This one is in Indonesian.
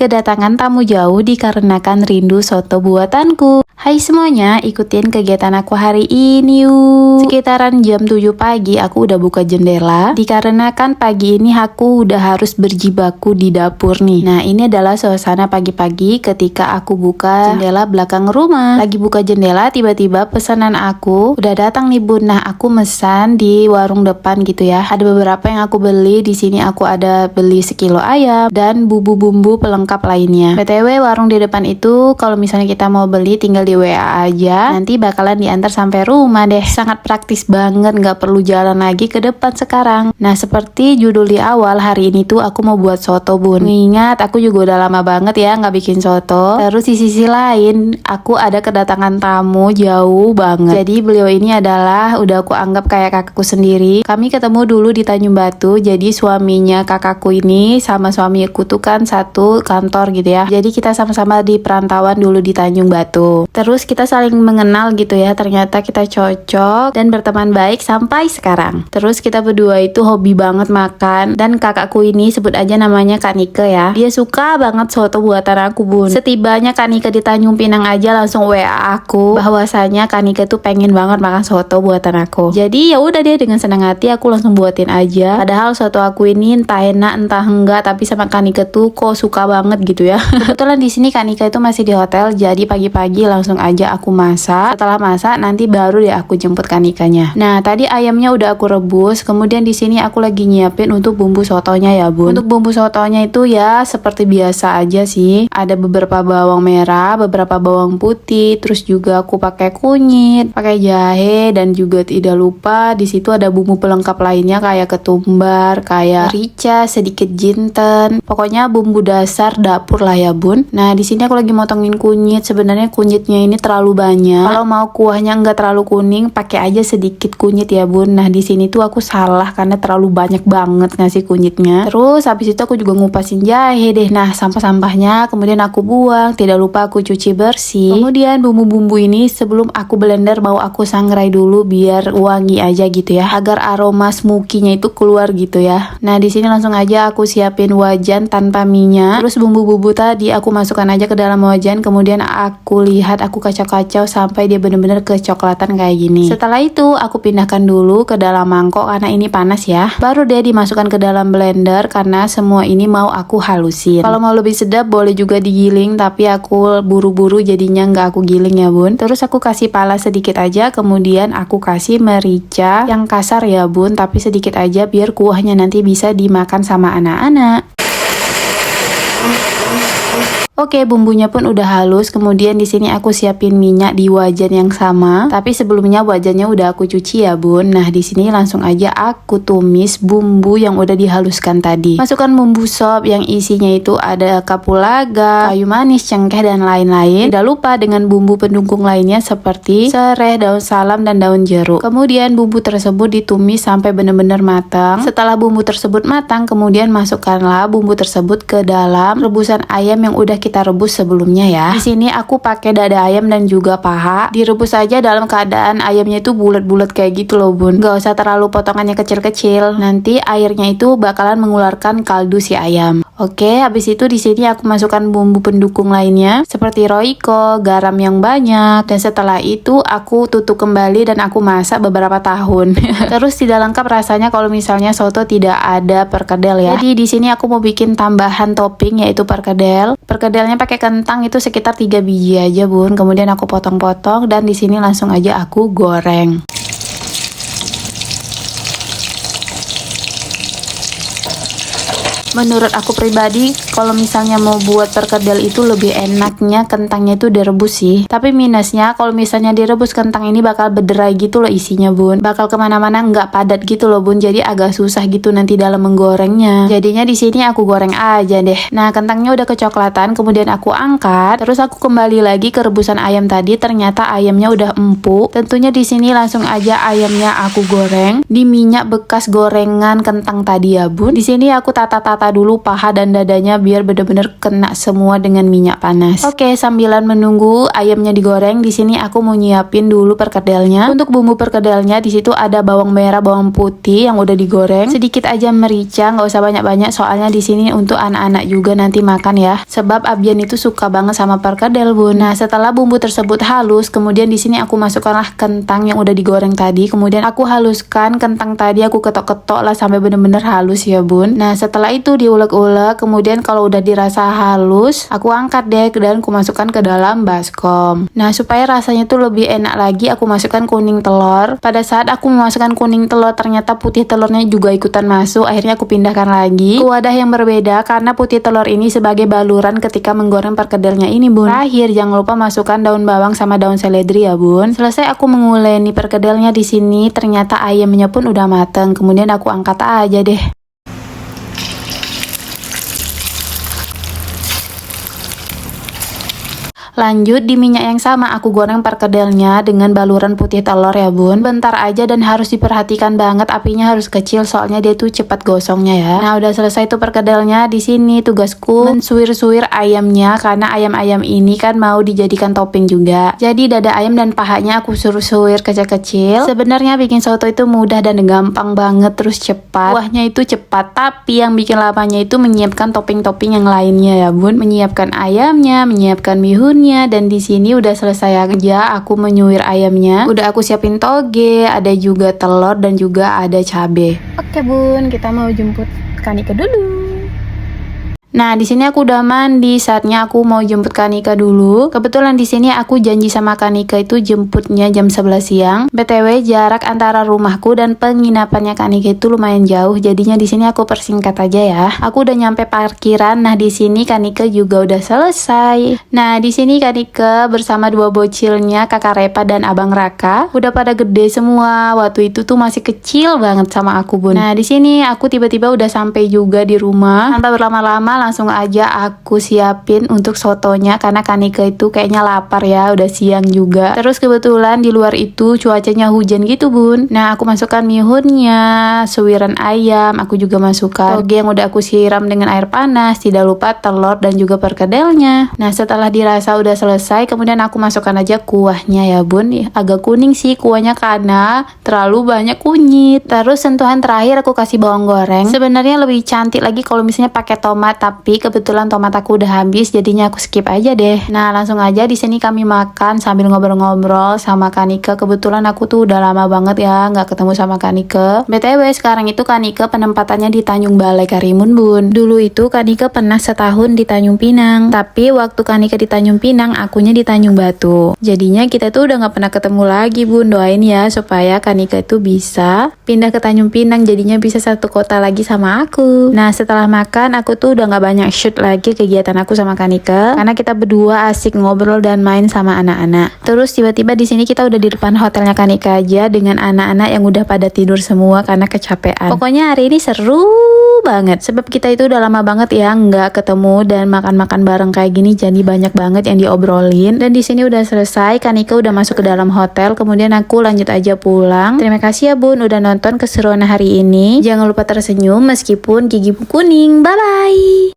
Kedatangan tamu jauh dikarenakan rindu soto buatanku. Hai semuanya, ikutin kegiatan aku hari ini yuk. Sekitaran jam 7 pagi aku udah buka jendela, dikarenakan pagi ini aku udah harus berjibaku di dapur nih. Nah, ini adalah suasana pagi-pagi ketika aku buka jendela belakang rumah. Lagi buka jendela, tiba-tiba pesanan aku udah datang nih bun. Nah, aku mesan di warung depan gitu ya. Ada beberapa yang aku beli. Di sini aku ada beli sekilo ayam dan bumbu-bumbu pelengkap lainnya. BTW warung di depan itu kalau misalnya kita mau beli tinggal di WA aja, nanti bakalan diantar sampai rumah deh. Sangat praktis banget, nggak perlu jalan lagi ke depan sekarang. Nah, seperti judul di awal, hari ini tuh aku mau buat soto bun. Ingat, aku juga udah lama banget ya nggak bikin soto. Terus di sisi lain, aku ada kedatangan tamu jauh banget. Jadi beliau ini adalah udah aku anggap kayak kakakku sendiri. Kami ketemu dulu di Tanjung Batu. Jadi suaminya kakakku ini sama suamiku tuh kan satu kantor gitu ya. Jadi kita sama-sama di perantauan dulu di Tanjung Batu. Terus kita saling mengenal gitu ya, ternyata kita cocok dan berteman baik sampai sekarang. Terus kita berdua itu hobi banget makan, dan kakakku ini sebut aja namanya Kak Nike ya. Dia suka banget soto buatan aku bun. Setibanya Kak Nike di Tanjung Pinang aja langsung WA aku bahwasanya Kak Nike tuh pengen banget makan soto buatan aku. Jadi ya udah deh, dengan senang hati aku langsung buatin aja. Padahal soto aku ini entah enak entah enggak, tapi sama Kak Nike tuh kok suka banget gitu ya. Kebetulan di sini Kak Nike itu masih di hotel, jadi pagi-pagi langsung aja aku masak. Setelah masak nanti baru deh aku jemput Kanikanya. Nah, tadi ayamnya udah aku rebus, kemudian di sini aku lagi nyiapin untuk bumbu sotonya ya bun. Untuk bumbu sotonya itu ya seperti biasa aja sih. Ada beberapa bawang merah, beberapa bawang putih, terus juga aku pakai kunyit, pakai jahe, dan juga tidak lupa di situ ada bumbu pelengkap lainnya kayak ketumbar, kayak rica, sedikit jinten. Pokoknya bumbu dasar dapur lah ya bun. Nah, di sini aku lagi motongin kunyit. Sebenarnya kunyitnya ini terlalu banyak. Kalau mau kuahnya nggak terlalu kuning, pakai aja sedikit kunyit ya bun. Nah, di sini tuh aku salah karena terlalu banyak banget ngasih kunyitnya. Terus habis itu aku juga ngupasin jahe deh. Nah, sampah-sampahnya kemudian aku buang. Tidak lupa aku cuci bersih. Kemudian bumbu-bumbu ini sebelum aku blender mau aku sangrai dulu biar wangi aja gitu ya, agar aroma smoky-nya itu keluar gitu ya. Nah, di sini langsung aja aku siapin wajan tanpa minyak. Terus bumbu-bumbu tadi aku masukkan aja ke dalam wajan. Kemudian aku lihat, aku kacau-kacau sampai dia bener-bener kecoklatan kayak gini. Setelah itu aku pindahkan dulu ke dalam mangkok karena ini panas ya. Baru deh dimasukkan ke dalam blender karena semua ini mau aku halusin. Kalau mau lebih sedap boleh juga digiling, tapi aku buru-buru jadinya nggak aku giling ya bun. Terus aku kasih pala sedikit aja, kemudian aku kasih merica yang kasar ya bun, tapi sedikit aja biar kuahnya nanti bisa dimakan sama anak-anak. Oke, bumbunya pun udah halus. Kemudian di sini aku siapin minyak di wajan yang sama. Tapi sebelumnya wajannya udah aku cuci ya, Bun. Nah, di sini langsung aja aku tumis bumbu yang udah dihaluskan tadi. Masukkan bumbu sop yang isinya itu ada kapulaga, kayu manis, cengkeh, dan lain-lain. Tidak lupa dengan bumbu pendukung lainnya seperti serai, daun salam, dan daun jeruk. Kemudian bumbu tersebut ditumis sampai benar-benar matang. Setelah bumbu tersebut matang, kemudian masukkanlah bumbu tersebut ke dalam rebusan ayam yang udah kita rebus sebelumnya ya. Di sini aku pakai dada ayam dan juga paha. Direbus aja dalam keadaan ayamnya itu bulat-bulat kayak gitu loh bun. Gak usah terlalu potongannya kecil-kecil. Nanti airnya itu bakalan mengeluarkan kaldu si ayam. Oke, habis itu di sini aku masukkan bumbu pendukung lainnya seperti roiko, garam yang banyak, dan setelah itu aku tutup kembali dan aku masak beberapa tahun. Terus tidak lengkap rasanya kalau misalnya soto tidak ada perkedel ya. Jadi di sini aku mau bikin tambahan topping yaitu perkedel. Perkedelnya pakai kentang itu sekitar 3 biji aja bun. Kemudian aku potong-potong dan di sini langsung aja aku goreng. Menurut aku pribadi, kalau misalnya mau buat perkedel itu lebih enaknya kentangnya itu direbus sih. Tapi minusnya kalau misalnya direbus kentang ini bakal berderai gitu loh isinya bun. Bakal kemana-mana nggak padat gitu loh bun. Jadi agak susah gitu nanti dalam menggorengnya. Jadinya di sini aku goreng aja deh. Nah, kentangnya udah kecoklatan, kemudian aku angkat. Terus aku kembali lagi ke rebusan ayam tadi. Ternyata ayamnya udah empuk. Tentunya di sini langsung aja ayamnya aku goreng di minyak bekas gorengan kentang tadi ya bun. Di sini aku tata-tata dulu paha dan dadanya biar bener-bener kena semua dengan minyak panas. Oke, sambilan menunggu ayamnya digoreng, di sini aku mau nyiapin dulu perkedelnya. Untuk bumbu perkedelnya di situ ada bawang merah, bawang putih yang udah digoreng, sedikit aja merica, nggak usah banyak-banyak soalnya di sini untuk anak-anak juga nanti makan ya. Sebab Abian itu suka banget sama perkedel, Bun. Nah, setelah bumbu tersebut halus, kemudian di sini aku masukkanlah kentang yang udah digoreng tadi. Kemudian aku haluskan kentang tadi, aku ketok-ketok lah sampai bener-bener halus ya, Bun. Nah, setelah itu diulek-ulek, kemudian kalau udah dirasa halus, aku angkat deh dan aku masukkan ke dalam baskom. Nah, supaya rasanya tuh lebih enak lagi, aku masukkan kuning telur. Pada saat aku memasukkan kuning telur, ternyata putih telurnya juga ikutan masuk. Akhirnya aku pindahkan lagi ke wadah yang berbeda karena putih telur ini sebagai baluran ketika menggoreng perkedelnya ini, Bun. Terakhir, jangan lupa masukkan daun bawang sama daun seledri ya, Bun. Selesai aku menguleni perkedelnya di sini, ternyata ayamnya pun udah mateng. Kemudian aku angkat aja deh. Lanjut di minyak yang sama aku goreng perkedelnya dengan baluran putih telur ya, Bun. Bentar aja dan harus diperhatikan banget, apinya harus kecil soalnya dia tuh cepat gosongnya ya. Nah, udah selesai tuh perkedelnya. Di sini tugasku mensuir-suir ayamnya karena ayam-ayam ini kan mau dijadikan topping juga. Jadi dada ayam dan pahanya aku suruh-suir kecil-kecil. Sebenarnya bikin soto itu mudah dan gampang banget, terus cepat. Kuahnya itu cepat, tapi yang bikin lapanya itu menyiapkan topping-topping yang lainnya ya, Bun. Menyiapkan ayamnya, menyiapkan bihunnya. Dan di sini udah selesai aja aku menyuir ayamnya. Udah aku siapin toge, ada juga telur dan juga ada cabe. Oke, Bun, kita mau jemput Kanika dulu. Nah, di sini aku udah mandi, saatnya aku mau jemput Kanika dulu. Kebetulan di sini aku janji sama Kanika itu jemputnya jam 11 siang. BTW jarak antara rumahku dan penginapannya Kanika itu lumayan jauh, jadinya di sini aku persingkat aja ya. Aku udah nyampe parkiran. Nah, di sini Kanika juga udah selesai. Nah, di sini Kanika bersama dua bocilnya, Kakak Repa dan Abang Raka, udah pada gede semua. Waktu itu tuh masih kecil banget sama aku, Bun. Nah, di sini aku tiba-tiba udah sampai juga di rumah. Tanpa berlama-lama langsung aja aku siapin untuk sotonya karena Kanika itu kayaknya lapar ya, udah siang juga. Terus kebetulan di luar itu cuacanya hujan gitu, Bun. Nah, aku masukkan mihunnya, suwiran ayam, aku juga masukkan toge yang udah aku siram dengan air panas, tidak lupa telur dan juga perkedelnya. Nah, setelah dirasa udah selesai, kemudian aku masukkan aja kuahnya ya, Bun. Agak kuning sih kuahnya karena terlalu banyak kunyit. Terus sentuhan terakhir aku kasih bawang goreng. Sebenarnya lebih cantik lagi kalau misalnya pakai tomat, tapi kebetulan tomat aku udah habis, jadinya aku skip aja deh. Nah, langsung aja di sini kami makan sambil ngobrol-ngobrol sama Kanika. Kebetulan aku tuh udah lama banget ya nggak ketemu sama Kanika. BTW sekarang itu Kanika penempatannya di Tanjung Balai Karimun, Bun. Dulu itu Kanika pernah setahun di Tanjung Pinang, tapi waktu Kanika di Tanjung Pinang, akunya di Tanjung Batu. Jadinya kita tuh udah nggak pernah ketemu lagi, Bun. Doain ya supaya Kanika itu bisa pindah ke Tanjung Pinang, jadinya bisa satu kota lagi sama aku. Nah, setelah makan aku tuh udah nggak banyak shoot lagi kegiatan aku sama Kanika karena kita berdua asik ngobrol dan main sama anak-anak. Terus tiba-tiba di sini kita udah di depan hotelnya Kanika aja dengan anak-anak yang udah pada tidur semua karena kecapean. Pokoknya hari ini seru banget sebab kita itu udah lama banget ya nggak ketemu dan makan-makan bareng kayak gini, jadi banyak banget yang diobrolin. Dan di sini udah selesai, Kanika udah masuk ke dalam hotel, kemudian aku lanjut aja pulang. Terima kasih ya, Bun, udah nonton keseruan hari ini. Jangan lupa tersenyum meskipun gigi kuning. Bye bye.